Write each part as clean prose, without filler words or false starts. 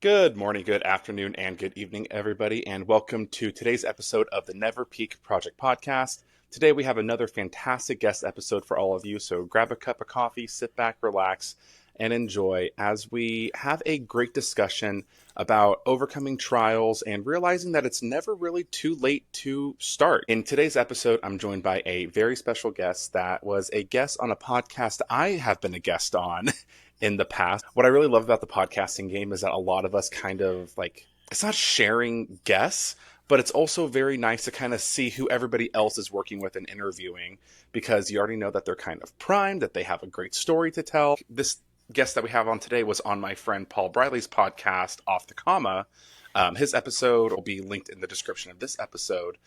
Good morning, good afternoon, and good evening, everybody, and welcome to today's episode of the NeverPeak Project Podcast. Today we have another fantastic guest episode for all of you, so grab a cup of coffee, sit back, relax, and enjoy as we have a great discussion about overcoming trials and realizing that it's never really too late to start. In today's episode, I'm joined by a very special guest that was a guest on a podcast I have been a guest on in the past. What I really love about the podcasting game is that a lot of us kind of like, it's not sharing guests, but it's also very nice to kind of see who everybody else is working with and interviewing because you already know that they're kind of primed, that they have a great story to tell. This guest that we have on today was on my friend Paul Briley's podcast, Off the Comma. His episode will be linked in the description of this episode.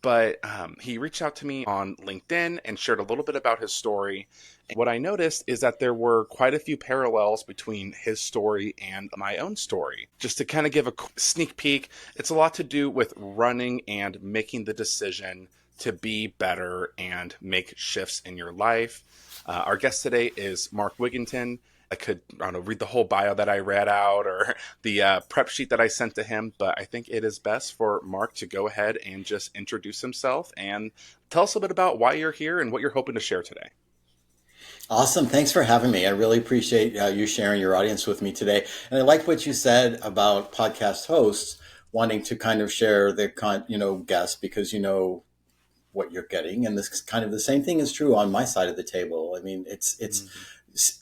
But he reached out to me on LinkedIn and shared a little bit about his story. What I noticed is that there were quite a few parallels between his story and my own story. Just to kind of give a sneak peek, it's a lot to do with running and making the decision to be better and make shifts in your life. Our guest today is Mark Wigginton. I could, read the whole bio that I read out or the prep sheet that I sent to him, but I think it is best for Mark to go ahead and just introduce himself and tell us a bit about why you're here and what you're hoping to share today. Awesome. Thanks for having me. I really appreciate you sharing your audience with me today. And I like what you said about podcast hosts wanting to kind of share the guests because you know what you're getting. And this kind of the same thing is true on my side of the table. I mean, it's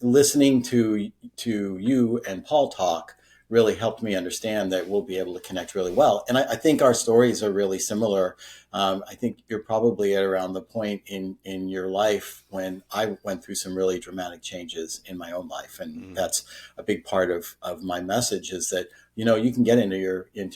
listening to you and Paul talk really helped me understand that we'll be able to connect really well. And I think our stories are really similar. I think you're probably at around the point in your life when I went through some really dramatic changes in my own life. And that's a big part of my message is that, you can get into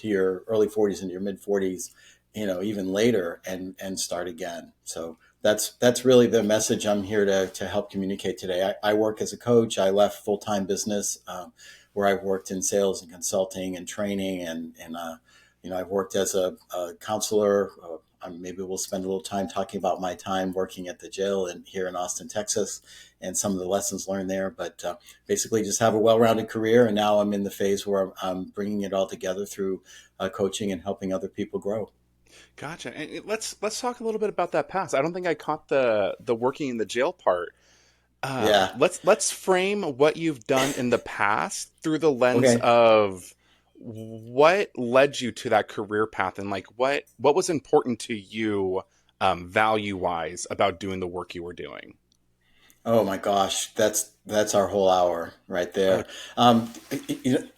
your early 40s, into your mid 40s, even later and start again. So that's really the message I'm here to help communicate today. I work as a coach. I left full-time business where I've worked in sales and consulting and training, and I've worked as a counselor. Maybe we'll spend a little time talking about my time working at the jail here in Austin, Texas, and some of the lessons learned there. But basically, just have a well-rounded career, and now I'm in the phase where I'm bringing it all together through coaching and helping other people grow. Gotcha. And let's talk a little bit about that past. I don't think I caught the working in the jail part. Yeah. Let's frame what you've done in the past through the lens Okay. of what led you to that career path and like what was important to you value wise about doing the work you were doing. Oh my gosh, that's our whole hour right Uh, there. Um, you know,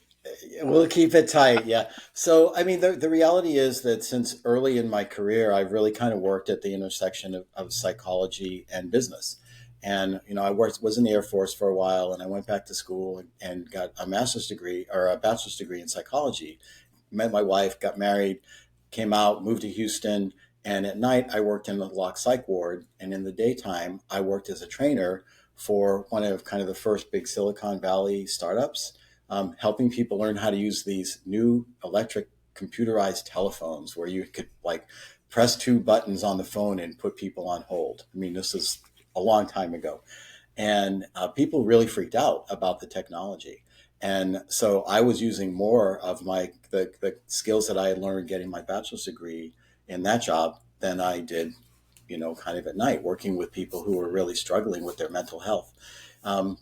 we'll keep it tight. Yeah. So, I mean, the reality is that since early in my career, I've really kind of worked at the intersection of psychology and business. And, I was in the Air Force for a while and I went back to school and got a master's degree or a bachelor's degree in psychology. Met my wife, got married, came out, moved to Houston. And at night, I worked in the lock psych ward. And in the daytime, I worked as a trainer for one of kind of the first big Silicon Valley startups, helping people learn how to use these new electric computerized telephones where you could like press two buttons on the phone and put people on hold. I mean, this is a long time ago. And people really freaked out about the technology. And so I was using more of the skills that I had learned getting my bachelor's degree in that job than I did, kind of at night, working with people who were really struggling with their mental health.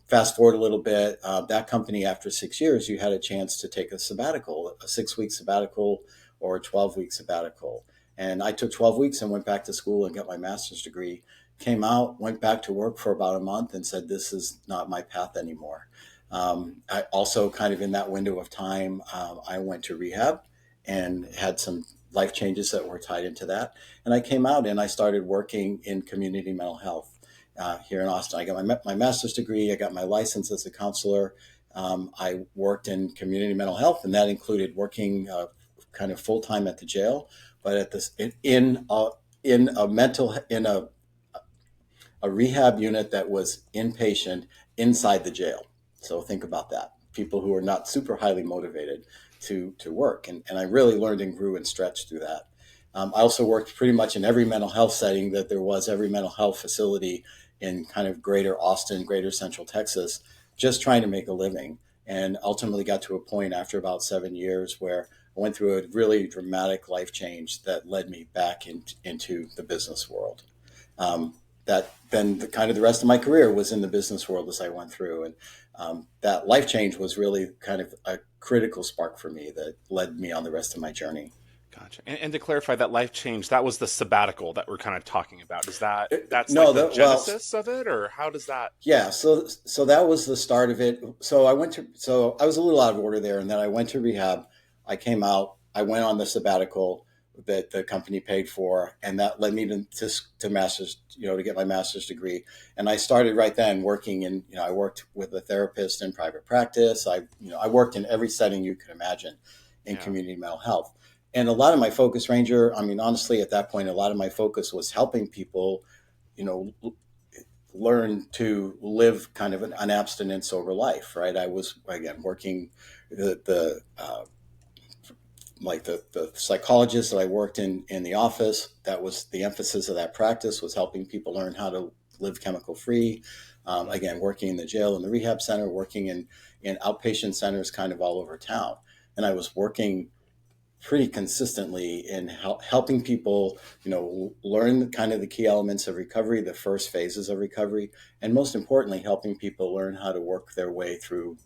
Fast forward a little bit, that company, after 6 years, you had a chance to take a sabbatical, a 6-week sabbatical or a 12-week sabbatical. And I took 12 weeks and went back to school and got my master's degree, came out, went back to work for about a month and said, this is not my path anymore. I also kind of in that window of time, I went to rehab and had some life changes that were tied into that. And I came out and I started working in community mental health here in Austin. I got my master's degree. I got my license as a counselor. I worked in community mental health, and that included working kind of full time at the jail, but at this in a rehab unit that was inpatient inside the jail. So think about that. People who are not super highly motivated to work. And I really learned and grew and stretched through that. I also worked pretty much in every mental health setting that there was, every mental health facility in kind of greater Austin, greater Central Texas, just trying to make a living. and ultimately got to a point after about 7 years where I went through a really dramatic life change that led me back into the business world. That then kind of the rest of my career was in the business world as I went through. And that life change was really kind of a critical spark for me that led me on the rest of my journey. Gotcha. And to clarify, that life change, that was the sabbatical that we're kind of talking about. Is that's No, like the genesis of it, or how does that? yeah. So that was the start of it. So I was a little out of order there, and then I went to rehab. I came out. I went on the sabbatical that the company paid for, and that led me to master's, to get my master's degree. And I started right then working I worked with a therapist in private practice. I worked in every setting you could imagine in Yeah. community mental health. And a lot of my focus, Ranger, I mean, honestly, at that point, a lot of my focus was helping people, you know, learn to live kind of an abstinence sober life, right? I was, again, working the like the psychologist that I worked in the office. That was the emphasis of that practice, was helping people learn how to live chemical free. Again, working in the jail and the rehab center, working in outpatient centers kind of all over town. And I was working pretty consistently in helping people, learn kind of the key elements of recovery, the first phases of recovery, and most importantly, helping people learn how to work their way through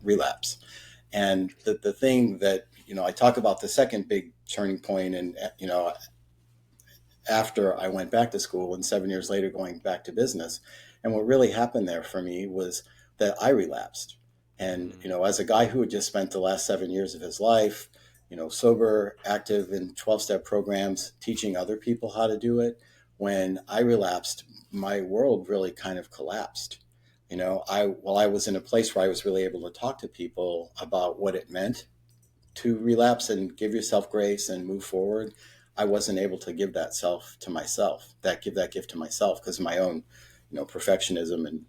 relapse. And the thing that, I talk about the second big turning point, and, after I went back to school and 7 years later going back to business. And what really happened there for me was that I relapsed. And, as a guy who had just spent the last 7 years of his life, sober, active in 12-step programs, teaching other people how to do it, when I relapsed, my world really kind of collapsed. While I was in a place where I was really able to talk to people about what it meant to relapse and give yourself grace and move forward, I wasn't able to give that give that gift to myself because of my own, perfectionism and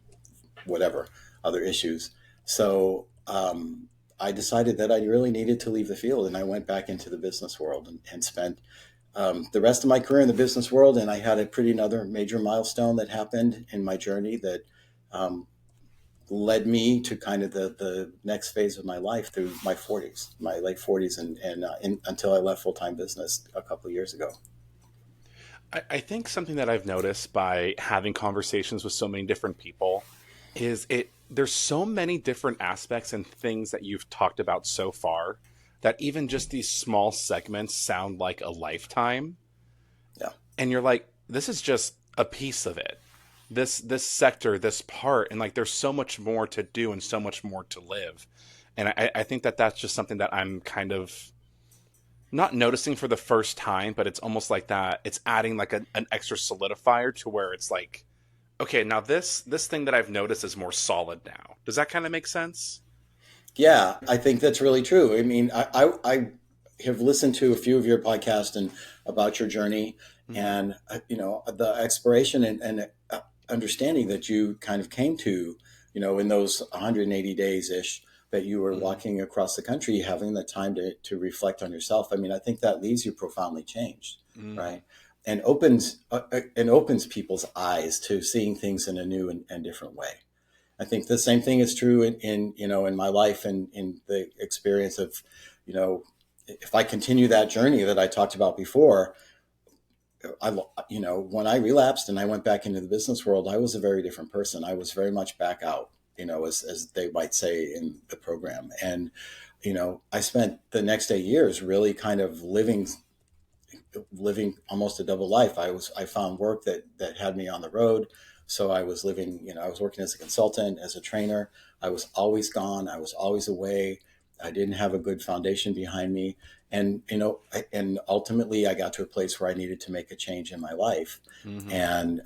whatever other issues. So I decided that I really needed to leave the field, and I went back into the business world and spent the rest of my career in the business world. And I had a pretty another major milestone that happened in my journey that led me to kind of the next phase of my life through my late 40s, and until I left full-time business a couple of years ago. I think something that I've noticed by having conversations with so many different people is there's so many different aspects and things that you've talked about so far that even just these small segments sound like a lifetime. Yeah. And you're like, this is just a piece of it. This sector, this part, and like there's so much more to do and so much more to live. And I think that that's just something that I'm kind of not noticing for the first time, but it's almost like that. It's adding like an extra solidifier to where it's like, okay, now this thing that I've noticed is more solid now. Does that kind of make sense? Yeah, I think that's really true. I mean, I have listened to a few of your podcasts and about your journey, Mm-hmm. and the exploration and understanding that you kind of came to, in those 180 days ish that you were Mm-hmm. walking across the country, having the time to reflect on yourself. I mean, I think that leaves you profoundly changed, Mm-hmm. right? And opens people's eyes to seeing things in a new and different way. I think the same thing is true in my life and in the experience of, you know, if I continue that journey that I talked about before, when I relapsed and I went back into the business world, I was a very different person. I was very much back out, as they might say in the program. And, I spent the next 8 years really kind of living almost a double life. I found work that had me on the road. So I was living, I was working as a consultant, as a trainer. I was always gone. I was always away. I didn't have a good foundation behind me. And, and ultimately I got to a place where I needed to make a change in my life. Mm-hmm. And,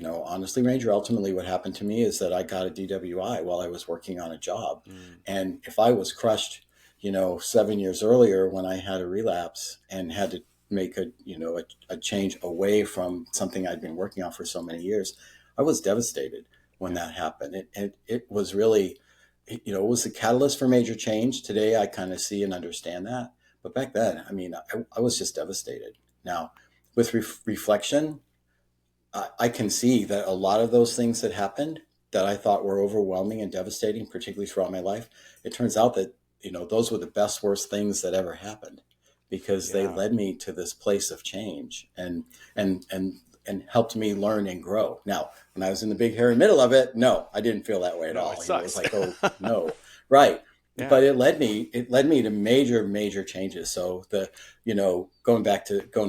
honestly, Ranger, ultimately what happened to me is that I got a DWI while I was working on a job. Mm-hmm. And if I was crushed, 7 years earlier when I had a relapse and had to make a change away from something I'd been working on for so many years, I was devastated when Yeah. that happened. It was really, it was the catalyst for major change. Today, I kind of see and understand that. But back then, I mean, I was just devastated. Now, with reflection, I can see that a lot of those things that happened that I thought were overwhelming and devastating, particularly throughout my life, it turns out that, those were the best, worst things that ever happened, because they Yeah. led me to this place of change and helped me learn and grow. Now, when I was in the big hairy middle of it, no, I didn't feel that way at No, it all. It was sucks. like, oh no, right. Yeah. But it led me to major, major changes. So going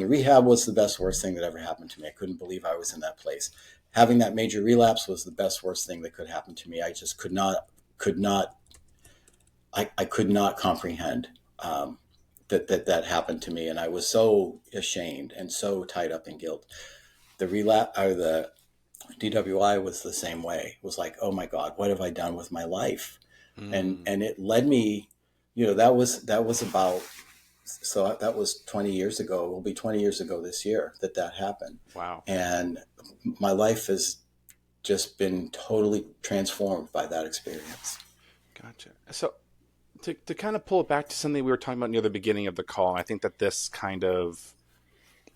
to rehab was the best, worst thing that ever happened to me. I couldn't believe I was in that place. Having that major relapse was the best, worst thing that could happen to me. I just could not, I could not comprehend that happened to me. And I was so ashamed and so tied up in guilt. The relapse or the DWI was the same way. It was like, oh my God, what have I done with my life? And Mm. and it led me, that was about, so that was 20 years ago. It will be 20 years ago this year that happened. Wow. And my life has just been totally transformed by that experience. Gotcha. So to kind of pull it back to something we were talking about near the beginning of the call, I think that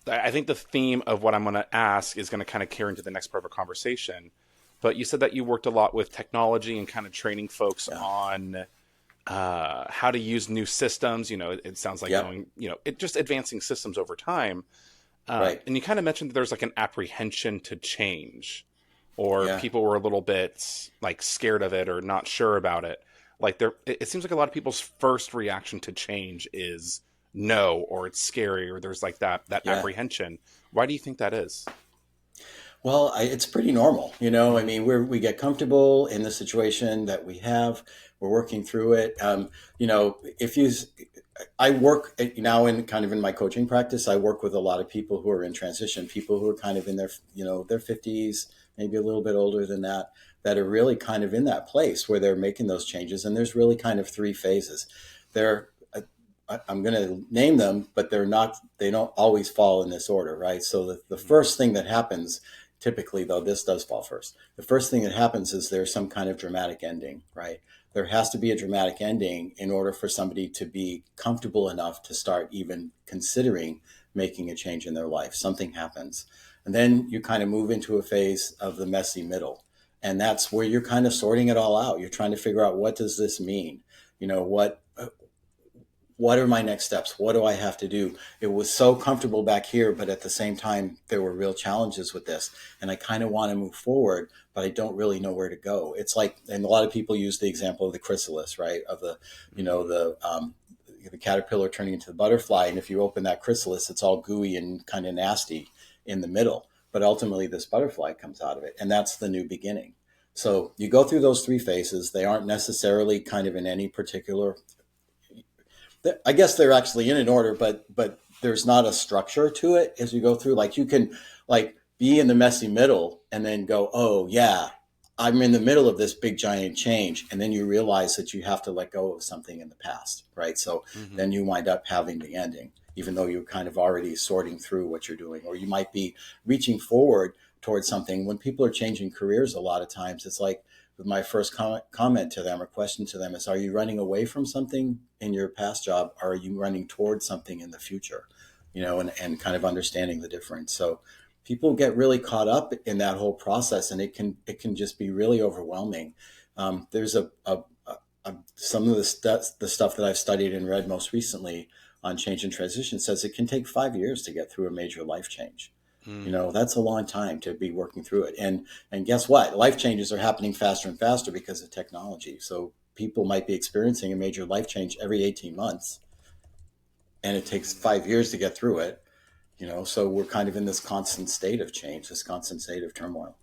I think the theme of what I'm going to ask is going to kind of carry into the next part of our conversation. But you said that you worked a lot with technology and kind of training folks Yeah. on how to use new systems. It sounds like Yep. going, it just advancing systems over time. Right. And you kind of mentioned that there's like an apprehension to change, or Yeah. people were a little bit like scared of it or not sure about it. Like it seems like a lot of people's first reaction to change is no, or it's scary, or there's like that Yeah. apprehension. Why do you think that is? Well, it's pretty normal. I mean, we get comfortable in the situation that we have. We're working through it. If you, I work now in my coaching practice. I work with a lot of people who are in transition, people who are kind of in their 50s, maybe a little bit older than that are really kind of in that place where they're making those changes. And there's really kind of three phases. There, I'm going to name them, but they don't always fall in this order, right? So the first thing that happens, typically, though, this does fall first. The first thing that happens is there's some kind of dramatic ending, right? There has to be a dramatic ending in order for somebody to be comfortable enough to start even considering making a change in their life. Something happens. And then you kind of move into a phase of the messy middle. And that's where you're kind of sorting it all out. You're trying to figure out, what does this mean? What are my next steps? What do I have to do? It was so comfortable back here, but at the same time, there were real challenges with this. And I kind of want to move forward, but I don't really know where to go. It's like, and a lot of people use the example of the chrysalis, right? Of the caterpillar turning into the butterfly. And if you open that chrysalis, it's all gooey and kind of nasty in the middle. But ultimately, this butterfly comes out of it. And that's the new beginning. So you go through those three phases. They aren't necessarily kind of in any particular, I guess they're actually in an order, but there's not a structure to it as you go through. Like, you can like be in the messy middle and then go, oh yeah, I'm in the middle of this big giant change. And then you realize that you have to let go of something in the past, right? So Mm-hmm. then you wind up having the ending, even though you're kind of already sorting through what you're doing, or you might be reaching forward towards something. When people are changing careers, a lot of times it's like, my first comment to them or question to them is, are you running away from something in your past job, or are you running towards something in the future? And kind of understanding the difference. So people get really caught up in that whole process, and it can just be really overwhelming. There's some of the stuff that I've studied and read most recently on change and transition says it can take 5 years to get through a major life change. Mm. That's a long time to be working through it. And guess what? Life changes are happening faster and faster because of technology. So people might be experiencing a major life change every 18 months, and it takes 5 years to get through it. So we're kind of in this constant state of change, this constant state of turmoil.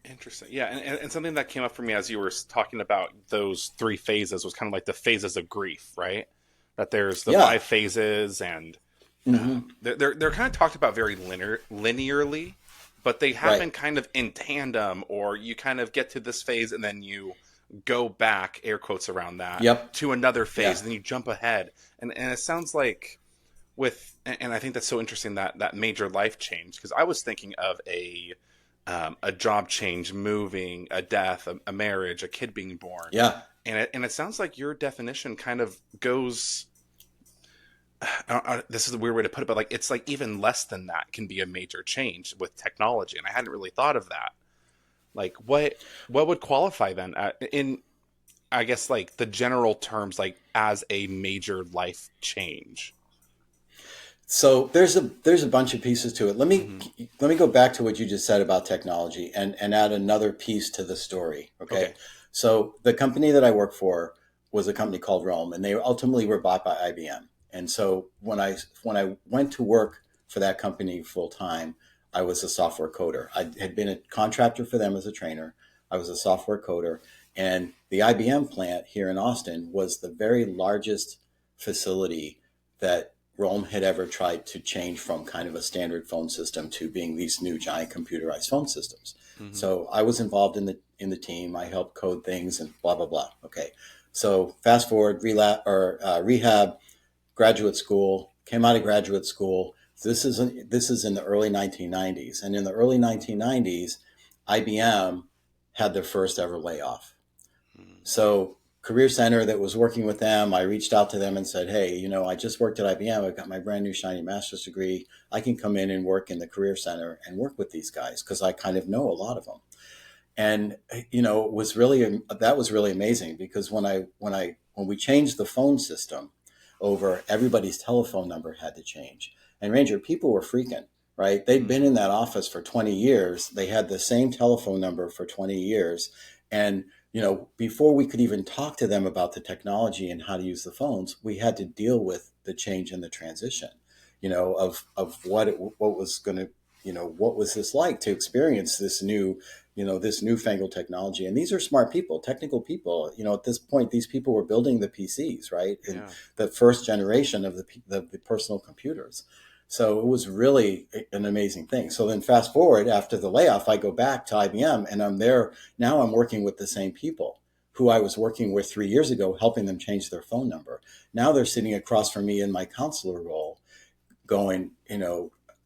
Interesting. Yeah, and something that came up for me as you were talking about those three phases was kind of like the phases of grief, right? That there's the Yeah. five phases, and Hmm. they're kind of talked about very linearly, but they Right. happen kind of in tandem, or you kind of get to this phase and then you go back, air quotes around that, Yep. to another phase, Yeah. and then you jump ahead. And it sounds like and I think that's so interesting, that major life change, because I was thinking of a job change, moving, a death, a marriage, a kid being born, Yeah. and it sounds like your definition kind of goes. This is a weird way to put it, but like it's like even less than that can be a major change with technology, and I hadn't really thought of that. Like what would qualify then in, I guess, like the general terms, like as a major life change? So there's a bunch of pieces to it. Hmm. Let me go back to what you just said about technology and add another piece to the story. Okay. Okay. So the company that I work for was a company called Rome, and they ultimately were bought by IBM. And so when I went to work for that company full time, I was a software coder. I had been a contractor for them as a trainer. I was a software coder, and the IBM plant here in Austin was the very largest facility that Rome had ever tried to change from kind of a standard phone system to being these new giant computerized phone systems. Hmm. So I was involved in the team. I helped code things and blah blah blah. Okay, so fast forward, rehab, graduate school. Came out of graduate school. This is in the early 1990s, and in the early 1990s, IBM had their first ever layoff. So Career Center that was working with them, I reached out to them and said, hey, I just worked at IBM. I've got my brand new shiny master's degree. I can come in and work in the Career Center and work with these guys because I kind of know a lot of them. And it was really that was really amazing because when we changed the phone system over, everybody's telephone number had to change. And Ranger, people were freaking, right? They'd been in Hmm. that office for 20 years. They had the same telephone number for 20 years. And before we could even talk to them about the technology and how to use the phones, we had to deal with the change and the transition, of what was going to, what was this like to experience this newfangled technology. And these are smart people, technical people. At this point, these people were building the PCs, right? And Yeah. the first generation of the personal computers. So it was really an amazing thing. So then fast forward after the layoff, I go back to IBM and I'm there. Now I'm working with the same people who I was working with 3 years ago, helping them change their phone number. Now they're sitting across from me in my counselor role going,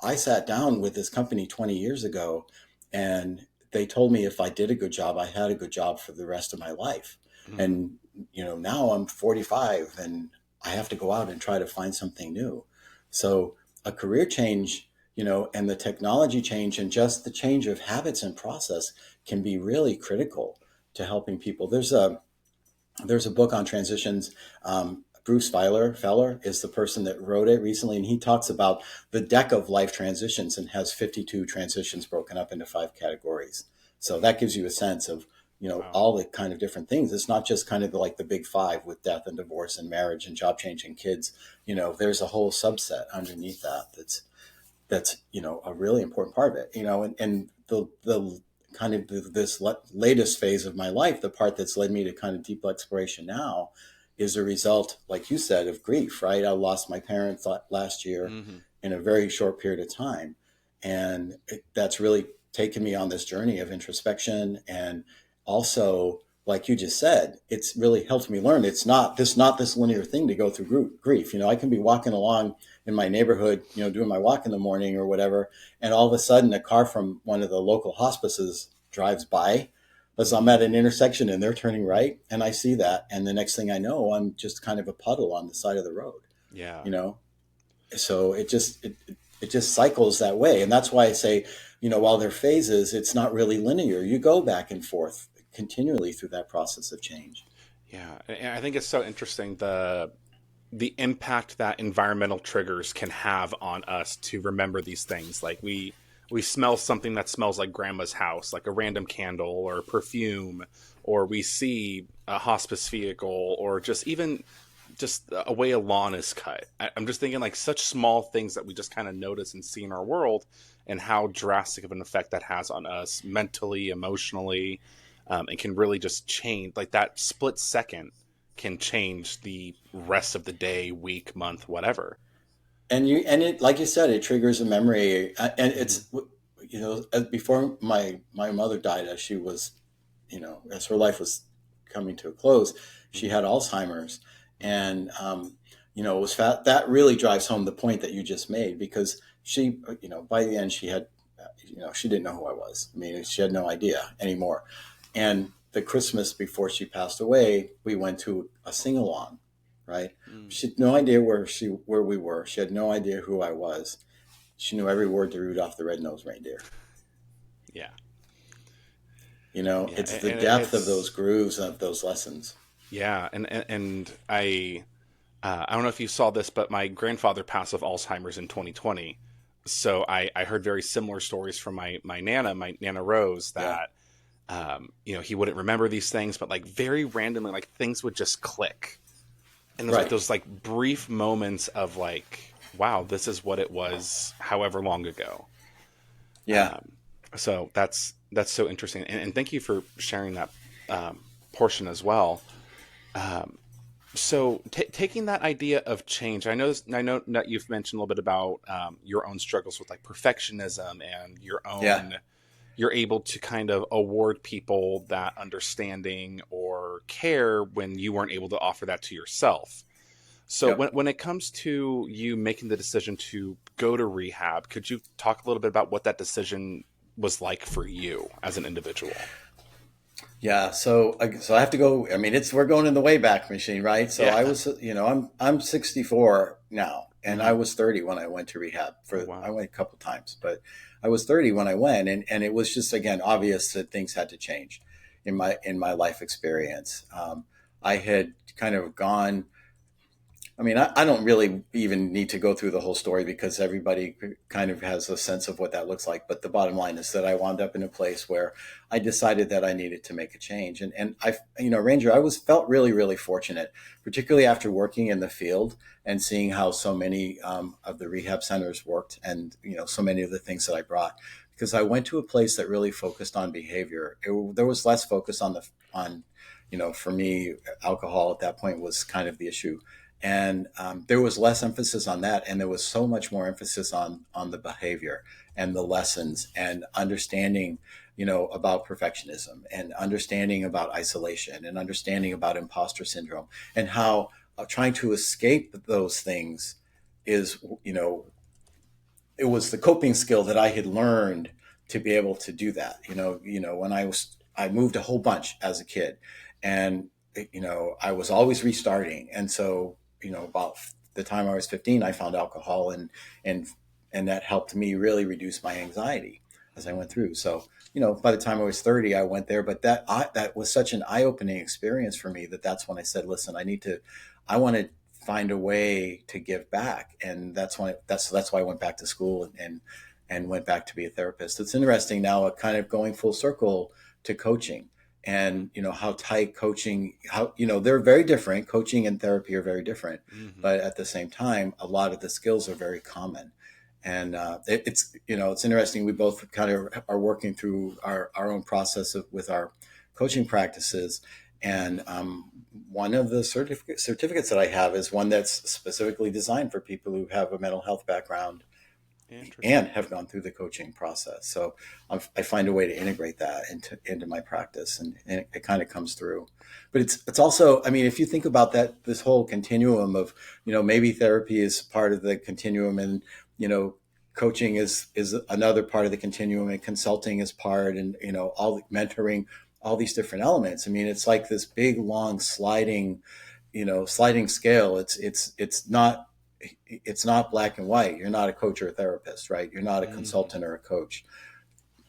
I sat down with this company 20 years ago and they told me if I did a good job, I had a good job for the rest of my life. Hmm. And, now I'm 45 and I have to go out and try to find something new. So a career change, and the technology change and just the change of habits and process can be really critical to helping people. There's a book on transitions. Bruce Feller is the person that wrote it recently, and he talks about the deck of life transitions and has 52 transitions broken up into 5 categories. So that gives you a sense of Wow. all the kind of different things. It's not just kind of like the big five with death and divorce and marriage and job change and kids. There's a whole subset underneath that that's a really important part of it. And the kind of this latest phase of my life, the part that's led me to kind of deep exploration now, is a result, like you said, of grief. Right, I lost my parents last year Hmm. in a very short period of time, and that's really taken me on this journey of introspection. And also, like you just said, it's really helped me learn it's not this linear thing to go through grief. I can be walking along in my neighborhood, doing my walk in the morning or whatever, and all of a sudden a car from one of the local hospices drives by as I'm Hmm. at an intersection and they're turning right, and I see that, and the next thing I know, I'm just kind of a puddle on the side of the road, Yeah. you know. So it just cycles that way, and that's why I say, while there are phases, it's not really linear. You go back and forth continually through that process of change. Yeah. And I think it's so interesting the impact that environmental triggers can have on us to remember these things. Like we smell something that smells like grandma's house, like a random candle or perfume, or we see a hospice vehicle, or just even just a way a lawn is cut. I'm just thinking like such small things that we just kind of notice and see in our world, and how drastic of an effect that has on us mentally, emotionally, and can really just change, like that split second can change the rest of the day, week, month, whatever. And it, like you said, it triggers a memory, and Hmm. it's, before my mother died, as she was, as her life was coming to a close, she Hmm. had Alzheimer's. And it was that really drives home the point that you just made, because she, by the end, she had, she didn't know who I was. I mean, she had no idea anymore. And the Christmas before she passed away, we went to a sing-along, right? Mm. She had no idea where we were. She had no idea who I was. She knew every word to Rudolph the Red-Nosed Reindeer. Yeah. Yeah, It's the and depth of those it's grooves and of those lessons. yeah, and I don't know if you saw this, but my grandfather passed of Alzheimer's in 2020. So I heard very similar stories from my Nana Rose, Yeah, that he wouldn't remember these things, but like very randomly, like things would just click. And there's like right. those like brief moments of like, wow, this is what it was however long ago. Yeah. Um, so that's so interesting. And thank you for sharing that portion as well. Um, So, taking that idea of change, I know that you've mentioned a little bit about your own struggles with like perfectionism and Yeah. you're able to kind of award people that understanding or care when you weren't able to offer that to yourself. So, Yep. when it comes to you making the decision to go to rehab, could you talk a little bit about what that decision was like for you as an individual? Yeah, so I have to go. I mean, we're going in the Wayback Machine, right? So I Yeah. was, I'm 64 now, and I Hmm. was 30 when I went to rehab. Oh, I wow. went a couple times, but I was 30 when I went, and it was just again obvious that things had to change in my life experience. I had kind of gone. I mean, I don't really even need to go through the whole story because everybody kind of has a sense of what that looks like. But the bottom line is that I wound up in a place where I decided that I needed to make a change. And Ranger, felt really, really fortunate, particularly after working in the field and seeing how so many of the rehab centers worked and, so many of the things that I brought. Because I went to a place that really focused on behavior. There was less focus for me, alcohol at that point was kind of the issue, and there was less emphasis on that, and there was so much more emphasis on the behavior and the lessons and understanding, about perfectionism and understanding about isolation and understanding about imposter syndrome and how trying to escape those things is, it was the coping skill that I had learned to be able to do that. When I moved a whole bunch as a kid, and I was always restarting, and so about the time I was 15, I found alcohol, and and that helped me really reduce my anxiety as I went through. So by the time I was 30, I went there, but that was such an eye opening experience for me that's when I said, listen, I want to find a way to give back, and that's why I went back to school and went back to be a therapist. It's interesting now, kind of going full circle to coaching, and how tight coaching, how they're very different. Coaching and therapy are very different, Hmm. but at the same time, a lot of the skills are very common. And it's interesting. We both kind of are working through our own process with our coaching practices, and one of the certificates that I have is one that's specifically designed for people who have a mental health background and Interesting. have gone through the coaching process. So I find a way to integrate that into my practice, and it kind of comes through. But it's also, I mean, if you think about that, this whole continuum of, maybe therapy is part of the continuum, and coaching is another part of the continuum, and consulting is part, and all the mentoring, all these different elements. I mean, it's like this big long sliding scale. It's not black and white. You're not a coach or a therapist, right? You're not a Hmm. consultant or a coach.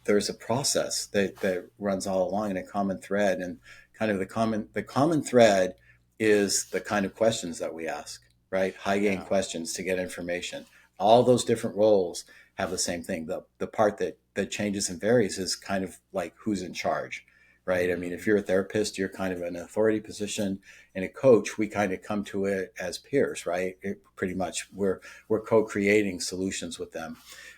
There's a process that runs all along, in a common thread, and kind of the common thread is the kind of questions that we ask, right? High gain Yeah. questions to get information. All those different roles have the same thing. The part that changes and varies is kind of like who's in charge, right? I mean, if Hmm. you're a therapist, you're kind of an authority position, and a coach, we kind of come to it as peers, right? Pretty much, we're co-creating solutions with them.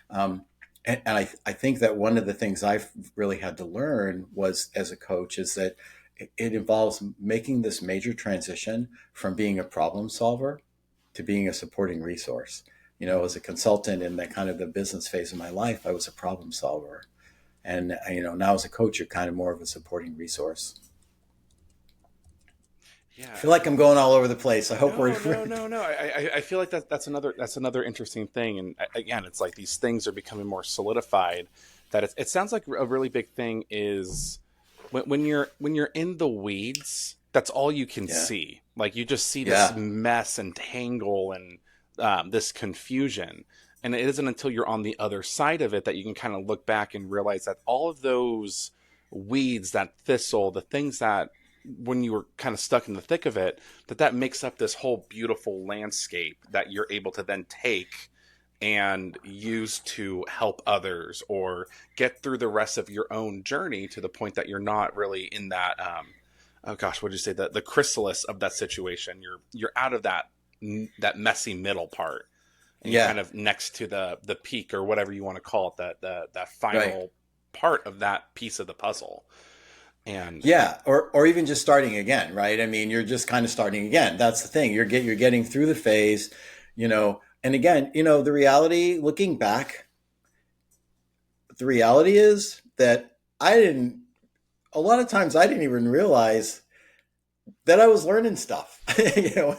Um, and I think that one of the things I've really had to learn was, as a coach, is that it involves making this major transition from being a problem solver to being a supporting resource. As a consultant in the kind of the business phase of my life, I was a problem solver. And, now as a coach, you're kind of more of a supporting resource. I Yeah. feel like I'm going all over the place. I hope we're, No, no, no, no. I feel like that's another interesting thing. And again, it's like these things are becoming more solidified. That it sounds like a really big thing is when you're in the weeds, that's all you can yeah, see. Like you just see this yeah, mess and tangle and this confusion. And it isn't until you're on the other side of it that you can kind of look back and realize that all of those weeds, that thistle, the things that when you were kind of stuck in the thick of it, that makes up this whole beautiful landscape that you're able to then take and use to help others or get through the rest of your own journey to the point that you're not really in that oh gosh, what did you say, the chrysalis of that situation. You're out of that messy middle part, and you're Yeah. kind of next to the peak, or whatever you want to call it, that Right. final part of that piece of the puzzle. And Yeah, or even just starting again, right? I mean, you're just kind of starting again. That's the thing. You're getting through the phase, you know. And again, the reality, looking back, the reality is that a lot of times I didn't even realize that I was learning stuff,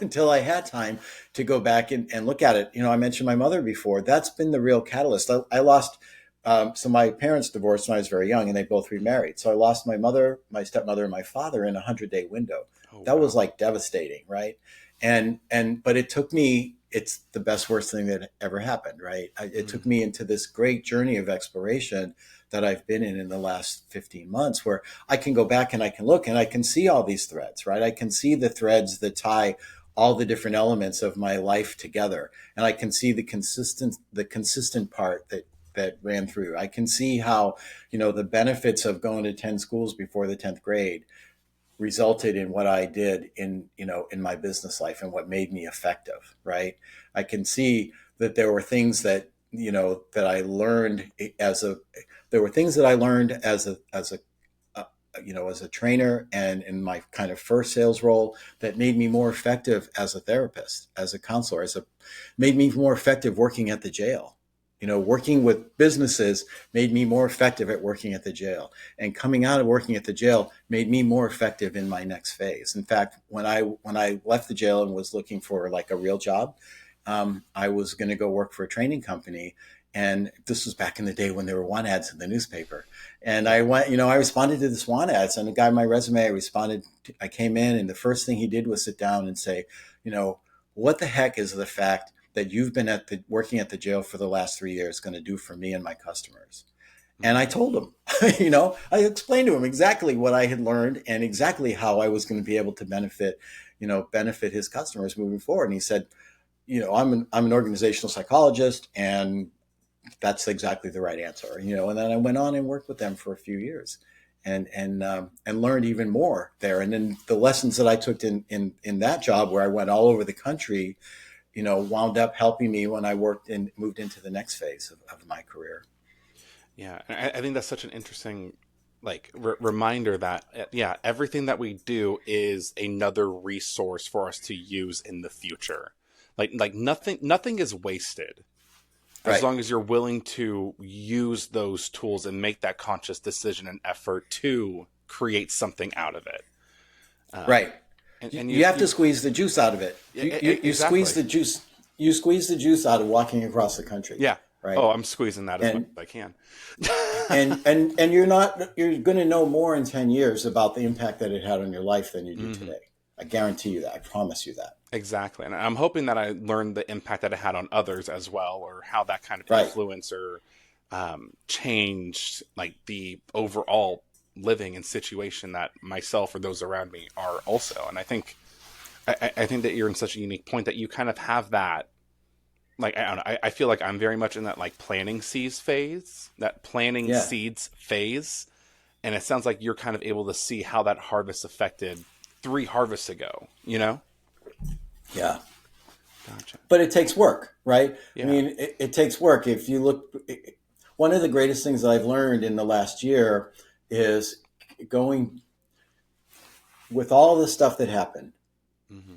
until I had time to go back and look at it. I mentioned my mother before. That's been the real catalyst. I lost, so my parents divorced when I was very young, and they both remarried. So I lost my mother, my stepmother, and my father in a 100-day window. oh That wow. was like devastating, right? But it took me. It's the best worst thing that ever happened, right? It took Mm. me into this great journey of exploration that I've been in the last 15 months, where I can go back and I can look and I can see all these threads, right? I can see the threads that tie all the different elements of my life together. And I can see the consistent part that ran through. I can see how, the benefits of going to 10 schools before the 10th grade resulted in what I did in my business life and what made me effective, right? I can see that there were things that, that I learned there were things that I learned uh, as a trainer and in my kind of first sales role that made me more effective as a therapist, as a counselor, made me more effective working at the jail. Working with businesses made me more effective at working at the jail, and coming out of working at the jail made me more effective in my next phase. In fact, when I left the jail and was looking for like a real job, I was going to go work for a training company. And this was back in the day when there were want ads in the newspaper. And I went, I responded to this want ads, and the guy, my resume, I came in, and the first thing he did was sit down and say, what the heck is the fact that you've been working at the jail for the last 3 years going to do for me and my customers? And Mm. I told him, I explained to him exactly what I had learned and exactly how I was going to be able to benefit his customers moving forward. And he said, I'm an organizational psychologist, and that's exactly the right answer. And then I went on and worked with them for a few years, and learned even more there. And then the lessons that I took in that job, where I went all over the country, wound up helping me when I moved into the next phase of my career. Yeah, and I think that's such an interesting like reminder that yeah, everything that we do is another resource for us to use in the future. Like nothing is wasted as Right. long as you're willing to use those tools and make that conscious decision and effort to create something out of it. Um, Right. and You, and you have to you squeeze the juice out of it. You squeeze exactly. the juice. You squeeze the juice out of walking across the country. Yeah. Right. Oh, I'm squeezing that as much And as I can. you're going to know more in 10 years about the impact that it had on your life than you do Hmm. today. I guarantee you that. I promise you that. Exactly. And I'm hoping that I learned the impact that it had on others as well, or how that kind of Right. influence or changed like the overall living and situation that myself or those around me are also. And I think that you're in such a unique point that you kind of have that. Like I don't know, I feel like I'm very much in that like planting Yeah. seeds phase, and it sounds like you're kind of able to see how that harvest affected 3 harvests ago. You know? Yeah. Gotcha. But it takes work, right? I Yeah. mean, it takes work. If you look, one of the greatest things that I've learned in the last year is going with all the stuff that happened, Hmm.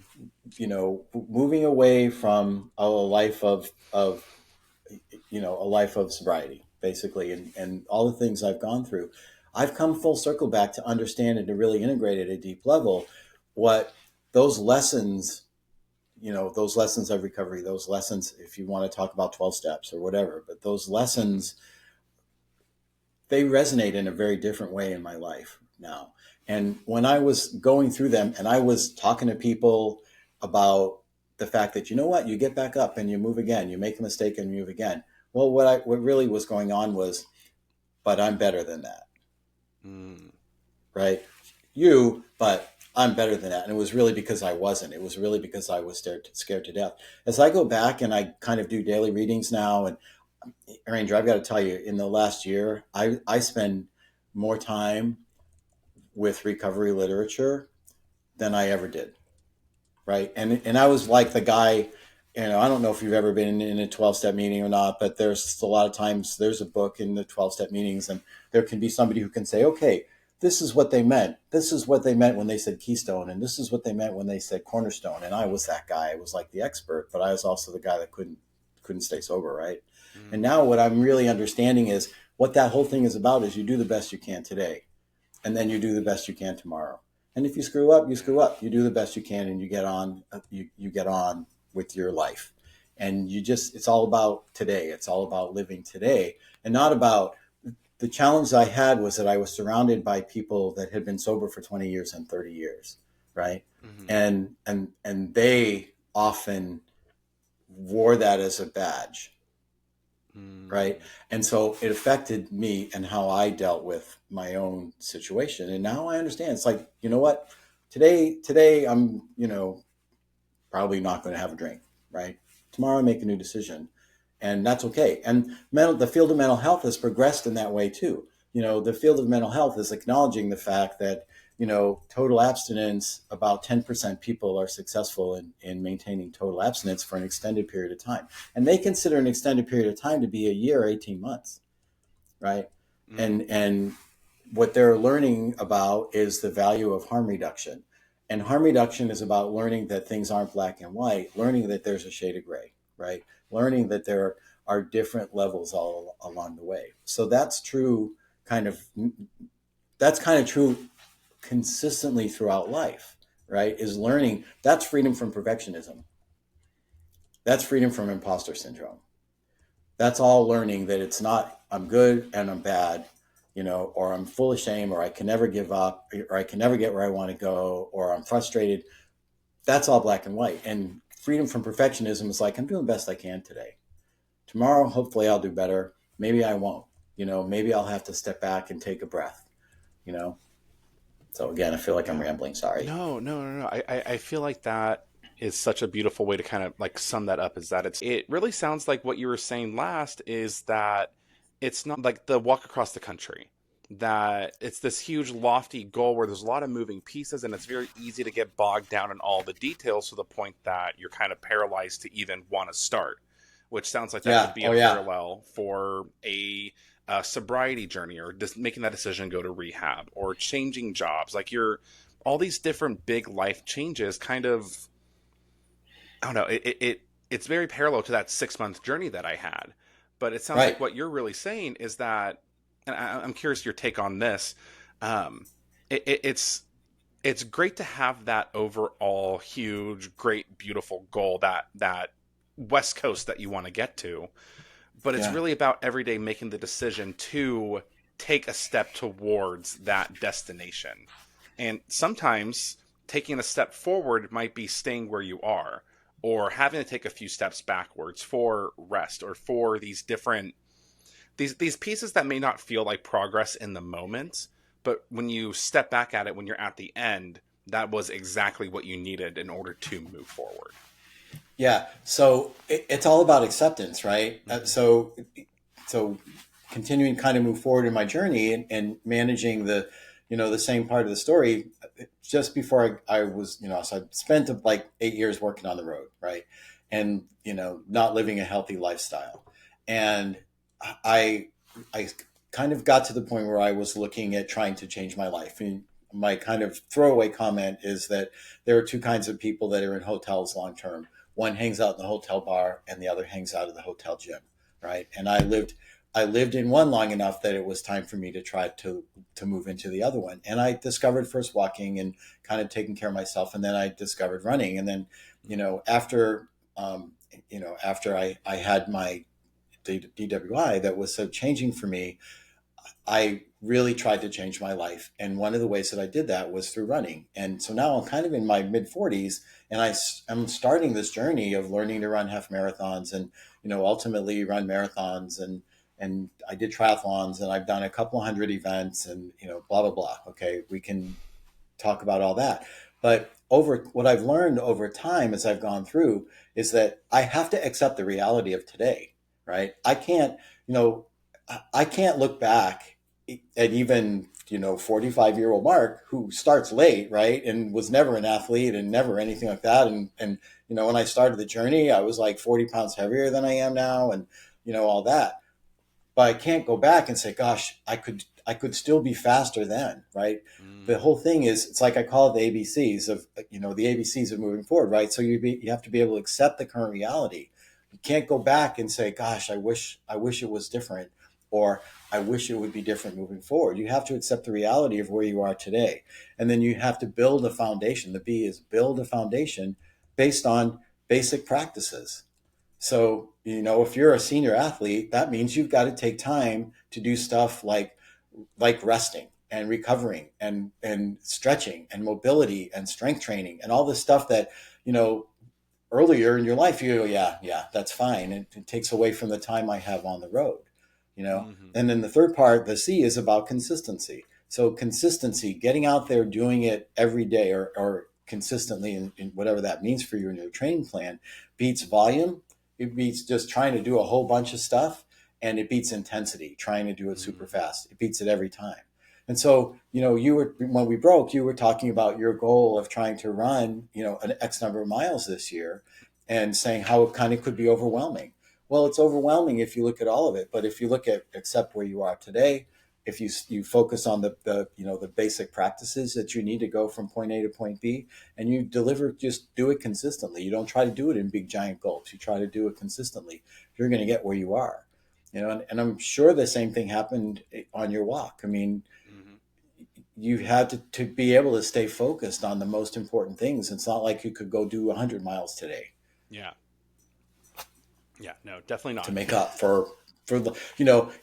moving away from a life of a life of sobriety, basically, and all the things I've gone through. I've come full circle back to understand and to really integrate at a deep level what those lessons, those lessons of recovery, those lessons, if you want to talk about 12 steps or whatever, but those Hmm. lessons, they resonate in a very different way in my life now. And when I was going through them and I was talking to people about the fact that, you get back up and you move again, you make a mistake and you move again. Well, what really was going on was, but I'm better than that. Mm. right? But I'm better than that. And it was really because I wasn't. It was really because I was scared to death. As I go back and I kind of do daily readings now, and Ranger, I've got to tell you, in the last year, I spend more time with recovery literature than I ever did, right? And I was like the guy, I don't know if you've ever been in a 12-step meeting or not, but there's a lot of times there's a book in the 12-step meetings, and there can be somebody who can say, okay, this is what they meant. This is what they meant when they said keystone, and this is what they meant when they said cornerstone. And I was that guy. I was like the expert, but I was also the guy that couldn't stay sober, right? And Mm. now what I'm really understanding is what that whole thing is about is you do the best you can today, and then you do the best you can tomorrow. And if you screw up, you screw up. You do the best you can, and you get on. You get on with your life, and it's all about today. It's all about living today, and not about. The challenge I had was that I was surrounded by people that had been sober for 20 years and 30 years, right? Mm-hmm. And they often wore that as a badge, right? Mm. And so it affected me and how I dealt with my own situation. And now I understand. It's like, you know what? Today I'm, probably not going to have a drink, right? Tomorrow I make a new decision, and that's okay. And the field of mental health has progressed in that way too. The field of mental health is acknowledging the fact that, total abstinence, about 10% people are successful in maintaining total abstinence for an extended period of time. And they consider an extended period of time to be a year, 18 months, right? Mm. And what they're learning about is the value of harm reduction. And harm reduction is about learning that things aren't black and white, learning that there's a shade of gray, right? Learning that there are different levels all along the way. So kind of that's kind of true consistently throughout life, right? Is learning that's freedom from perfectionism. That's freedom from imposter syndrome. That's all learning that it's not I'm good and I'm bad, or I'm full of shame, or I can never give up, or I can never get where I want to go, or I'm frustrated. That's all black and white. And freedom from perfectionism is like I'm doing the best I can today. Tomorrow, hopefully, I'll do better. Maybe I won't. Maybe I'll have to step back and take a breath. You know. So again, I feel like I'm Yeah. rambling. Sorry. No, no, no, no. I feel like that is such a beautiful way to kind of like sum that up is that it really sounds like what you were saying last is that it's not like the walk across the country, that it's this huge lofty goal where there's a lot of moving pieces and it's very easy to get bogged down in all the details to the point that you're kind of paralyzed to even want to start, which sounds like that could Yeah. be a Oh yeah. parallel for a sobriety journey or just making that decision to go to rehab or changing jobs. Like you're all these different big life changes kind of, I don't know, it's very parallel to that 6 month journey that I had. But it sounds like Right. what you're really saying is that, and I'm curious your take on this. Um, it, it, it's it's great to have that overall huge, great, beautiful goal, that West Coast that you want to get to. But it's Yeah. really about every day making the decision to take a step towards that destination. And sometimes taking a step forward might be staying where you are or having to take a few steps backwards for rest or for these different these pieces that may not feel like progress in the moment, but when you step back at it when you're at the end, that was exactly what you needed in order to move forward. Yeah. So it's all about acceptance, right? Mm-hmm. So continuing kind of move forward in my journey and managing the same part of the story. Just before I was, so I spent like 8 years working on the road, right, and not living a healthy lifestyle, and I I kind of got to the point where I was looking at trying to change my life. And my kind of throwaway comment is that there are two kinds of people that are in hotels long term. One hangs out in the hotel bar, and the other hangs out at the hotel gym, right? And I lived in one long enough that it was time for me to try to move into the other one. And I discovered first walking and kind of taking care of myself, and then I discovered running. And then, um, after I had my DWI that was so changing for me, I really tried to change my life. And one of the ways that I did that was through running. And so now I'm kind of in my mid 40s, and I'm starting this journey of learning to run half marathons and, ultimately run marathons and I did triathlons, and I've done a couple hundred events, and blah blah blah. Okay, we can talk about all that. But over what I've learned over time as I've gone through is that I have to accept the reality of today, right? I can't look back at even, 45-year-old Mark who starts late, right? And was never an athlete and never anything like that. And when I started the journey, I was like 40 pounds heavier than I am now, and, all that. But I can't go back and say, gosh, I could still be faster then, right? The whole thing is, it's like I call it the ABCs of, the ABCs of moving forward, right? So you have to be able to accept the current reality. You can't go back and say, gosh, I wish it was different, or I wish it would be different moving forward. You have to accept the reality of where you are today. And then you have to build a foundation. The B is build a foundation based on basic practices. So, if you're a senior athlete, that means you've got to take time to do stuff like resting and recovering and stretching and mobility and strength training and all this stuff that, earlier in your life, you go, yeah, that's fine. It takes away from the time I have on the road, And then the third part, the C, is about consistency. So consistency, getting out there, doing it every day or consistently in whatever that means for you in your training plan, beats volume. It beats just trying to do a whole bunch of stuff, and it beats intensity, trying to do it super fast. It beats it every time. And so, when we broke, you were talking about your goal of trying to run, an X number of miles this year, and saying how it kind of could be overwhelming. Well, it's overwhelming if you look at all of it. But if you look at accept where you are today, if you focus on the basic practices that you need to go from point A to point B, and you just do it consistently. You don't try to do it in big giant gulps. You try to do it consistently. You're going to get where you are, and I'm sure the same thing happened on your walk. I mean, you had to be able to stay focused on the most important things. It's not like you could go do 100 miles today. Yeah. Yeah, no, definitely not. To make up for the,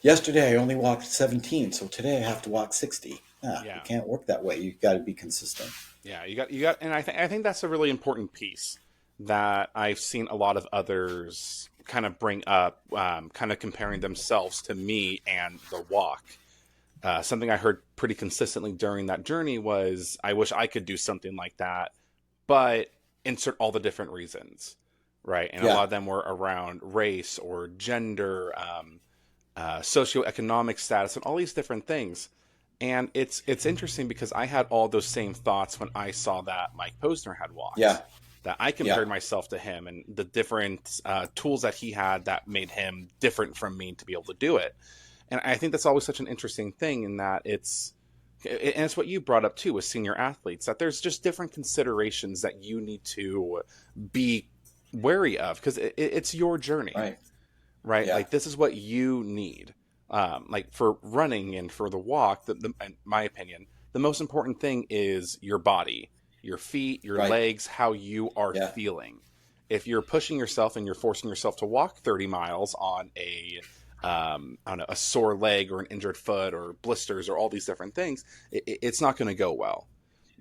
yesterday I only walked 17, so today I have to walk 60. You can't work that way. You've got to be consistent. Yeah, you got, and I think that's a really important piece that I've seen a lot of others kind of bring up, kind of comparing themselves to me and the walk. Something I heard pretty consistently during that journey was, I wish I could do something like that, but insert all the different reasons. Right. And a lot of them were around race or gender, socioeconomic status, and all these different things. And it's interesting because I had all those same thoughts when I saw that Mike Posner had walked. Yeah. That I compared myself to him and the different tools that he had that made him different from me to be able to do it. And I think that's always such an interesting thing, in that it's what you brought up too with senior athletes, that there's just different considerations that you need to be wary of, because it's your journey, right? Yeah. Like, this is what you need. Like for running and for the walk, in my opinion, the most important thing is your body, your feet, your legs, how you are feeling. If you're pushing yourself and you're forcing yourself to walk 30 miles on a sore leg or an injured foot or blisters or all these different things, it's not going to go well.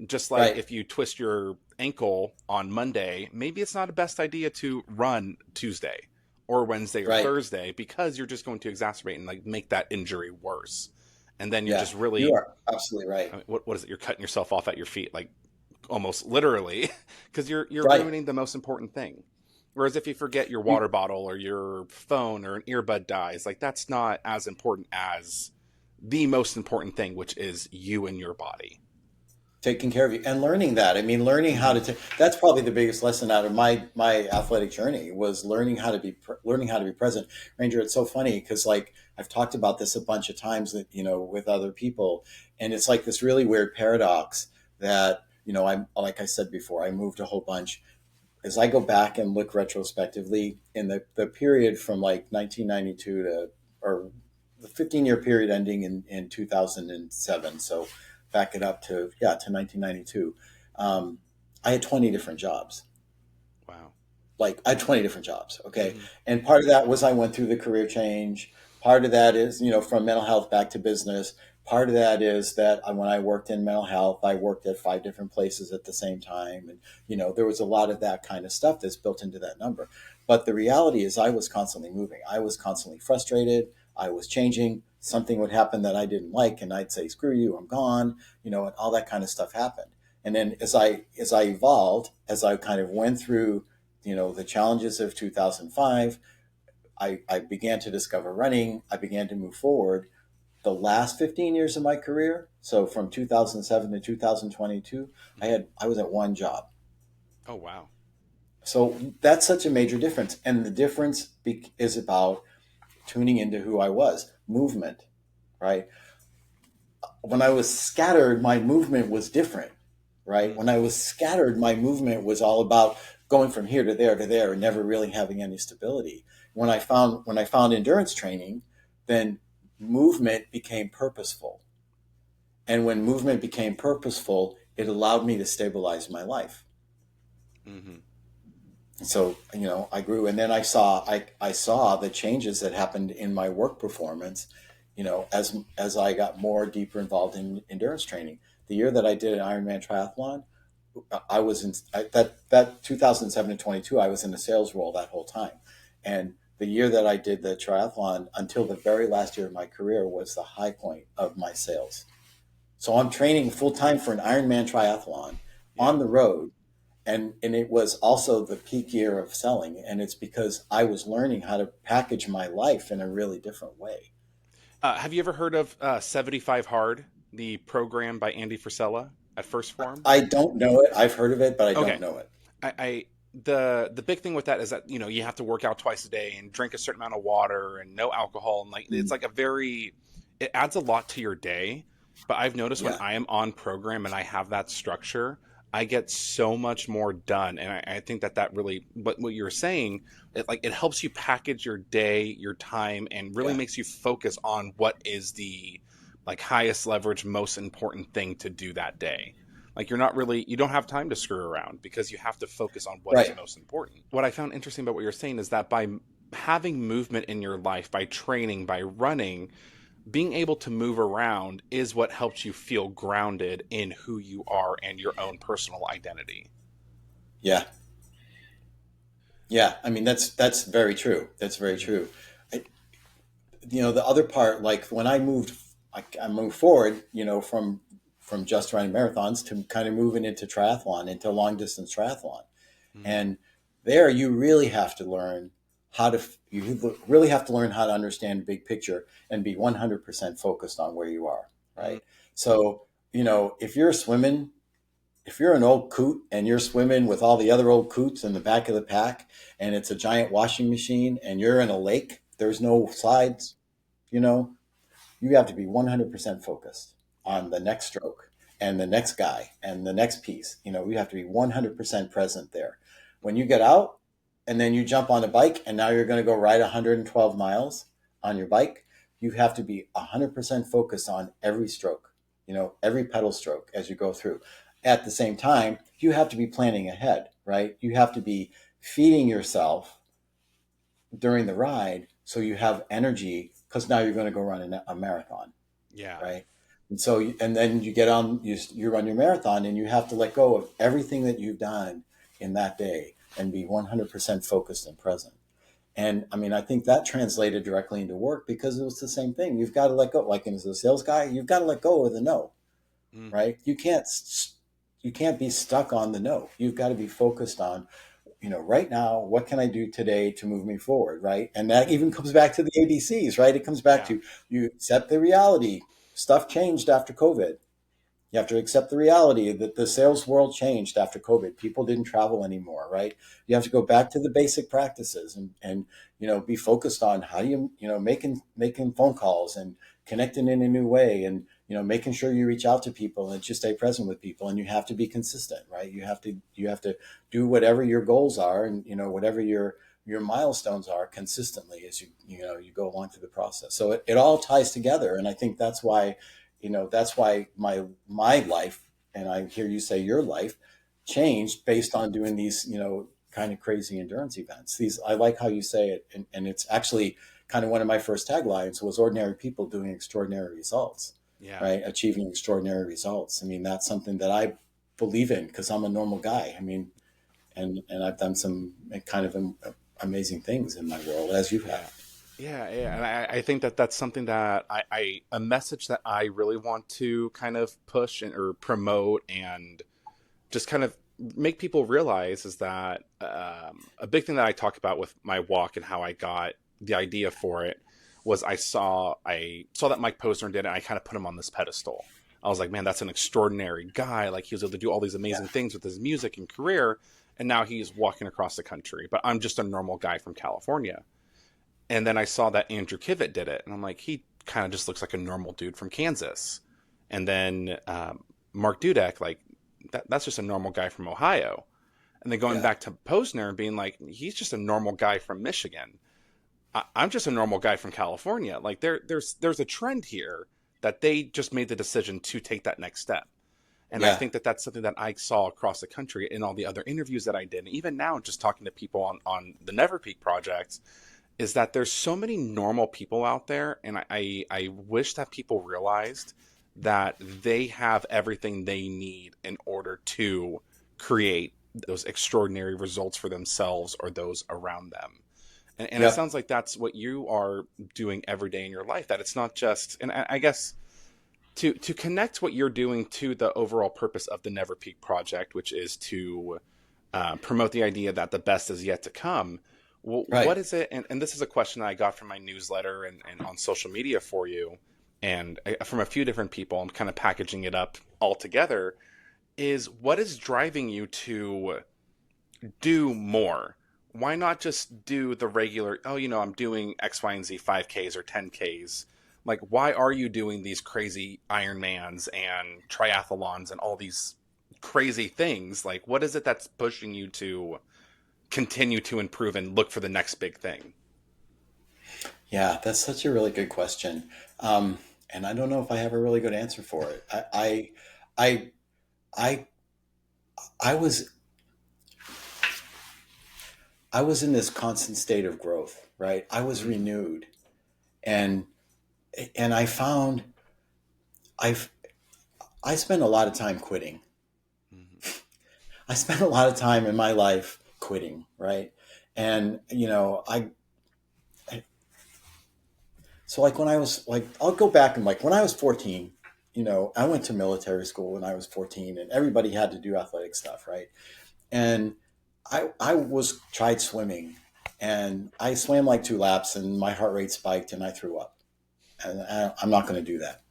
Just like if you twist your ankle on Monday, maybe it's not the best idea to run Tuesday or Wednesday or Thursday, because you're just going to exacerbate and like make that injury worse. And then you're just really, you are absolutely right. I mean, what is it? You're cutting yourself off at your feet, like almost literally, because you're ruining the most important thing. Whereas if you forget your water bottle or your phone or an earbud dies, like that's not as important as the most important thing, which is you and your body. Taking care of you and learning that. I mean, learning how to that's probably the biggest lesson out of my athletic journey, was learning how to be present. Ranger, it's so funny because like I've talked about this a bunch of times that, with other people, and it's like this really weird paradox that, I'm, like I said before, I moved a whole bunch. As I go back and look retrospectively in the period from like 1992 to, or the 15-year period ending in 2007. So back it up to 1992. I had 20 different jobs. Wow. Like I had 20 different jobs. Okay. Mm-hmm. And part of that was I went through the career change. Part of that is, from mental health back to business. Part of that is that when I worked in mental health, I worked at 5 different places at the same time. And, there was a lot of that kind of stuff that's built into that number. But the reality is I was constantly moving. I was constantly frustrated. I was changing, something would happen that I didn't like, and I'd say, screw you, I'm gone, and all that kind of stuff happened. And then as I evolved, as I kind of went through, the challenges of 2005, I began to discover running. I began to move forward. The last 15 years of my career, so from 2007 to 2022, Hmm. I was at one job. Oh, wow. So that's such a major difference. And the difference is about tuning into who I was, movement, right? When I was scattered, my movement was different, right? Mm. When I was scattered, my movement was all about going from here to there, and never really having any stability. When I found endurance training, then movement became purposeful. And when movement became purposeful, it allowed me to stabilize my life. Hmm. So I grew, and then I saw the changes that happened in my work performance, as I got more deeper involved in endurance training. The year that I did an Ironman triathlon, I was in that 2007 to 22, I was in a sales role that whole time. And the year that I did the triathlon, until the very last year of my career, was the high point of my sales. So I'm training full time for an Ironman triathlon Yeah. on the road, and it was also the peak year of selling, and it's because I was learning how to package my life in a really different way. Have you ever heard of 75 Hard, the program by Andy Frisella at First Form? I don't know it. I've heard of it, but I Okay. don't know it. I the big thing with that is that you have to work out twice a day and drink a certain amount of water and no alcohol, and like it's like it adds a lot to your day. But I've noticed when Yeah, I am on program and I have that structure, I get so much more done. And I think that really, what you're saying, it helps you package your day, your time, and really yeah, makes you focus on what is the like highest leverage, most important thing to do that day. Like you don't have time to screw around because you have to focus on what is right. most important. What I found interesting about what you're saying is that by having movement in your life, by training, by running, being able to move around is what helps you feel grounded in who you are and your own personal identity. Yeah, yeah. I mean, that's very true. That's very Mm-hmm. true. I, the other part, like when I moved forward, from just running marathons to kind of moving into triathlon, into long distance triathlon. Mm-hmm. And there you really have to learn you really have to learn how to understand big picture and be 100% focused on where you are, right? So, if you're an old coot and you're swimming with all the other old coots in the back of the pack, and it's a giant washing machine, and you're in a lake, there's no sides, you know, you have to be 100% focused Yeah. on the next stroke and the next guy and the next piece. You have to be 100% present there. When you get out and then you jump on a bike and now you're going to go ride 112 miles on your bike, you have to be 100% focused on every stroke, every pedal stroke as you go through. At the same time, you have to be planning ahead, right? You have to be feeding yourself during the ride so you have energy, because now you're going to go run a marathon, Yeah. right? And so, and then you get on, you run your marathon, and you have to let go of everything that you've done in that day and be 100% focused and present. And I mean, I think that translated directly into work, because it was the same thing. You've got to let go. Like as a sales guy, you've got to let go of the no, Mm. right? You can't be stuck on the no. You've got to be focused on, right now, what can I do today to move me forward, right? And that even comes back to the ABCs, right? It comes back Yeah. to, you accept the reality. Stuff changed after COVID. You have to accept the reality that the sales world changed after COVID. People didn't travel anymore, right? You have to go back to the basic practices, and be focused on how making phone calls and connecting in a new way, and making sure you reach out to people and just stay present with people. And you have to be consistent, right? You have to do whatever your goals are, and whatever your milestones are, consistently as you go along through the process. So it all ties together, and I think that's why my life, and I hear you say your life, changed based on doing these kind of crazy endurance events. These, I like how you say it, and it's actually kind of one of my first taglines was ordinary people doing extraordinary results, Yeah. right? Achieving extraordinary results. I mean, that's something that I believe in, because I'm a normal guy. I mean, and I've done some kind of amazing things in my world, as you Yeah. have. Yeah, and I think that that's something that a message that I really want to kind of push and or promote and just kind of make people realize is that a big thing that I talk about with my walk and how I got the idea for it was I saw that Mike Posner did it, and I kind of put him on this pedestal. I was like, man, that's an extraordinary guy. Like he was able to do all these Yeah. amazing things with his music and career, and now he's walking across the country. But I'm just a normal guy from California. And then I saw that Andrew Kivitt did it, and I'm like, he kind of just looks like a normal dude from Kansas. And then Mark Dudek, like that's just a normal guy from Ohio. And then going Yeah. back to Posner and being like, he's just a normal guy from Michigan. I'm just a normal guy from California. Like there's a trend here that they just made the decision to take that next step. And I Yeah. think that that's something that I saw across the country in all the other interviews that I did. And even now, just talking to people on the NeverPeak project, is that there's so many normal people out there. And I wish that people realized that they have everything they need in order to create those extraordinary results for themselves or those around them. And it Yep. sounds like that's what you are doing every day in your life, that it's not just, and I guess to connect what you're doing to the overall purpose of the Never Peak Project, which is to promote the idea that the best is yet to come. What Right. is it? And this is a question that I got from my newsletter and on social media for you, and from a few different people. I'm kind of packaging it up all together. Is what is driving you to do more? Why not just do the regular, oh, I'm doing X, Y, and Z 5Ks or 10Ks? Like, why are you doing these crazy Ironmans and triathlons and all these crazy things? Like, what is it that's pushing you to continue to improve and look for the next big thing? Yeah, that's such a really good question. And I don't know if I have a really good answer for it. I, I, I was, I was in this constant state of growth, right? I was Mm-hmm. renewed, and I found I've I spent a lot of time quitting. Mm-hmm. I spent a lot of time in my life quitting, right? And so like when I was like, I'll go back and like when I was 14, I went to military school when I was 14, and everybody had to do athletic stuff, right? And I was tried swimming, and I swam like 2 laps, and my heart rate spiked, and I threw up, and I'm not going to do that.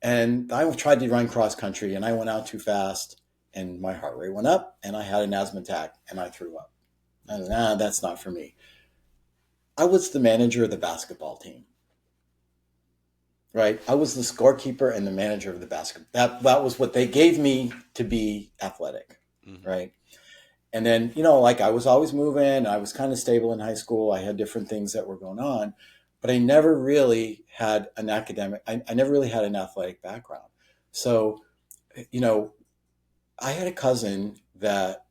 And I tried to run cross country, and I went out too fast, and my heart rate went up, and I had an asthma attack, and I threw up. And that's not for me. I was the manager of the basketball team, right? I was the scorekeeper and the manager of the basketball. That was what they gave me to be athletic, Mm-hmm. right? And then, like I was always moving. I was kind of stable in high school. I had different things that were going on, but I never really had an academic, I never really had an athletic background. So, you know, I had a cousin that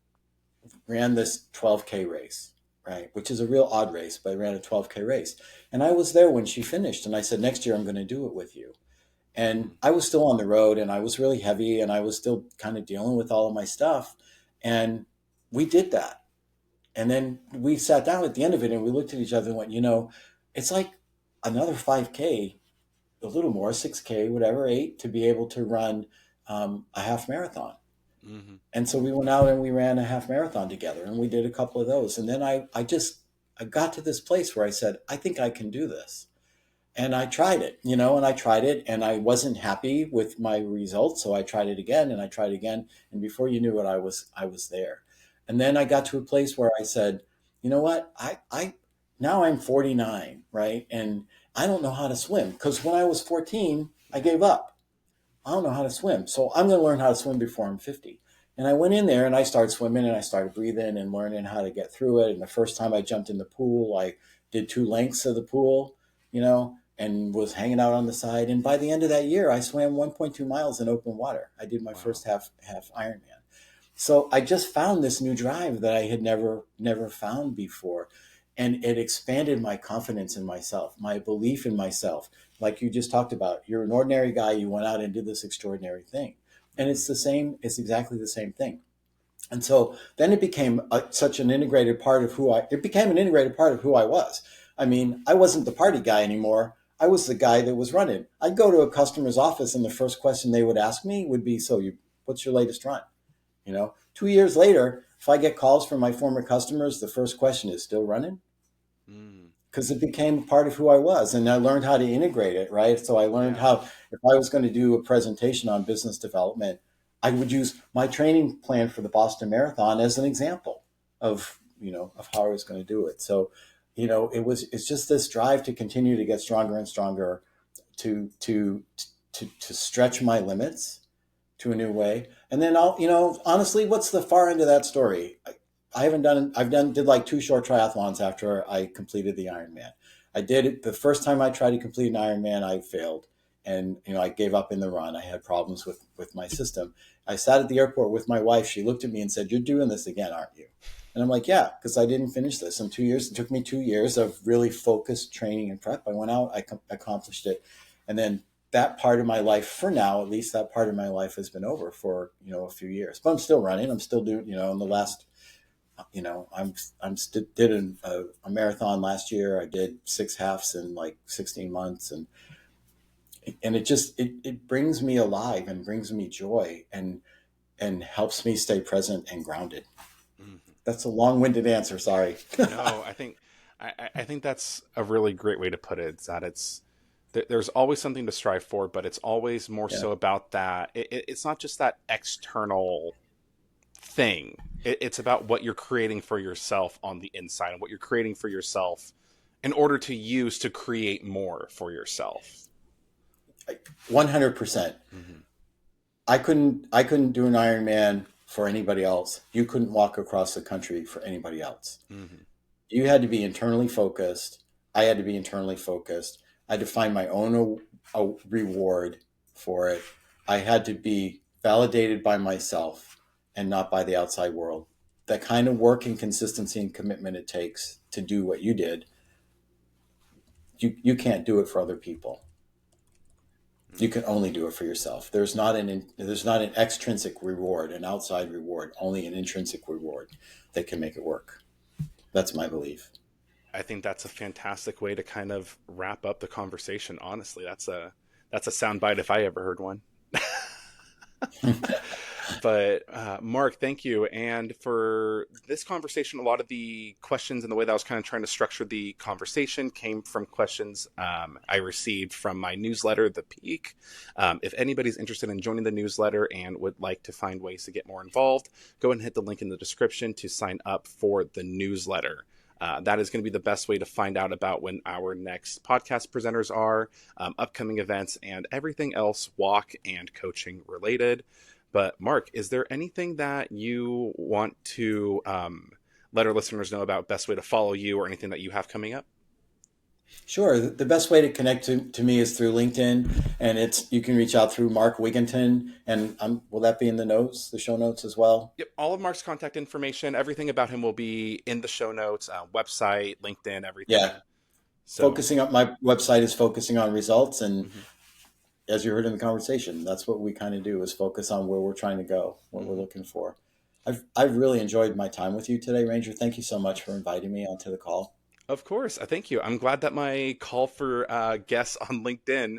ran this 12K race, right? Which is a real odd race, but I ran a 12K race. And I was there when she finished. And I said, next year I'm going to do it with you. And Mm-hmm. I was still on the road, and I was really heavy, and I was still kind of dealing with all of my stuff. And we did that. And then we sat down at the end of it, and we looked at each other and went, it's like another 5K, a little more, 6K, whatever, eight, to be able to run a half marathon. Mm-hmm. And so we went out and we ran a half marathon together, and we did a couple of those. And then I got to this place where I said, I think I can do this. And I tried it, and I tried it, and I wasn't happy with my results. So I tried it again, and I tried again. And before you knew it, I was there. And then I got to a place where I said, you know what? Now I'm 49, right? And I don't know how to swim, because when I was 14, I Yeah. gave up. I don't know how to swim. So I'm going to learn how to swim before I'm 50. And I went in there and I started swimming, and I started breathing and learning how to get through it. And the first time I jumped in the pool, I did 2 lengths of the pool, and was hanging out on the side. And by the end of that year, I swam 1.2 miles in open water. I did my Wow. first half Ironman. So I just found this new drive that I had never found before. And it expanded my confidence in myself, my belief in myself. Like you just talked about, you're an ordinary guy. You went out and did this extraordinary thing. And Mm-hmm. it's the same, it's exactly the same thing. And so then it became such an integrated part of it became an integrated part of who I was. I mean, I wasn't the party guy anymore. I was the guy that was running. I'd go to a customer's office and the first question they would ask me would be, what's your latest run? 2 years later, if I get calls from my former customers, the first question is, still running? Mm. Because it became a part of who I was, and I learned how to integrate it, right? So I learned Yeah. how, if I was going to do a presentation on business development, I would use my training plan for the Boston Marathon as an example of how I was going to do it. So, it's just this drive to continue to get stronger and stronger, to stretch my limits to a new way. And then honestly, what's the far end of that story? Did like 2 short triathlons after I completed the Ironman. I did it the first time I tried to complete an Ironman, I failed. And, I gave up in the run. I had problems with my system. I sat at the airport with my wife. She looked at me and said, "You're doing this again, aren't you?" And I'm like, "Yeah, because I didn't finish this in 2 years. It took me 2 years of really focused training and prep. I went out, I accomplished it. And then that part of my life, for now, at least that part of my life has been over for, a few years, but I'm still running. I'm still doing, in the last, did a marathon last year. I did 6 halves in like 16 months. And it brings me alive and brings me joy and helps me stay present and grounded. Mhm. That's a long-winded answer. Sorry. No, I think that's a really great way to put it. Is that there's always something to strive for, but it's always more Yeah. so about that. It's not just that external thing. It's about what you're creating for yourself on the inside and what you're creating for yourself in order to use to create more for yourself. 100%. Mm-hmm. I couldn't do an Ironman for anybody else. You couldn't walk across the country for anybody else. Mm-hmm. You had to be internally focused. I had to be internally focused. I had to find my own reward for it. I had to be validated by myself and not by the outside world. That kind of work and consistency and commitment it takes to do what you did, you can't do it for other people. You can only do it for yourself. There's not an extrinsic reward, an outside reward, only an intrinsic reward that can make it work. That's my belief. I think that's a fantastic way to kind of wrap up the conversation. Honestly, that's a soundbite if I ever heard one. But Mark, thank you. And for this conversation, a lot of the questions and the way that I was kind of trying to structure the conversation came from questions I received from my newsletter, The Peak. If anybody's interested in joining the newsletter and would like to find ways to get more involved, go ahead and hit the link in the description to sign up for the newsletter. That is going to be the best way to find out about when our next podcast presenters are, upcoming events, and everything else walk and coaching related. But Mark, is there anything that you want to let our listeners know about, best way to follow you or anything that you have coming up? Sure. The best way to connect to me is through LinkedIn, and you can reach out through Mark Wigginton, and will that be in the show notes as well? Yep. All of Mark's contact information, everything about him will be in the show notes, website, LinkedIn, Yeah. everything. So, Focusing on my website is focusing on results, and mhm, as you heard in the conversation, that's what we kind of do is focus on where we're trying to go, what we're mhm. looking for. I've really enjoyed my time with you today, Ranger. Thank you so much for inviting me onto the call. Of course. Thank you. I'm glad that my call for guests on LinkedIn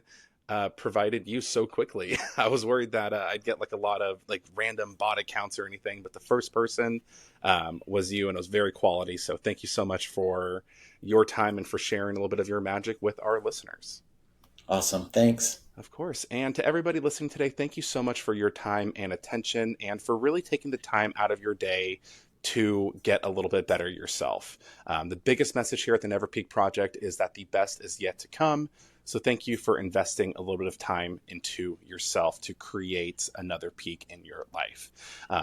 provided you so quickly. I was worried that I'd get like a lot of like random bot accounts or anything, but the first person was you, and it was very quality. So thank you so much for your time and for sharing a little bit of your magic with our listeners. Awesome. Thanks. Of course. And to everybody listening today, thank you so much for your time and attention and for really taking the time out of your day to get a little bit better yourself. The biggest message here at the NeverPeak Project is that the best is yet to come. So thank you for investing a little bit of time into yourself to create another peak in your life.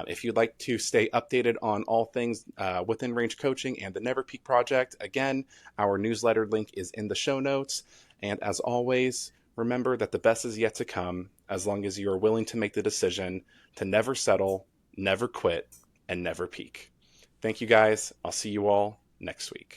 If you'd like to stay updated on all things within range coaching and the NeverPeak Project, again, our newsletter link is in the show notes. And as always, remember that the best is yet to come as long as you are willing to make the decision to never settle, never quit, and never peak. Thank you guys. I'll see you all next week.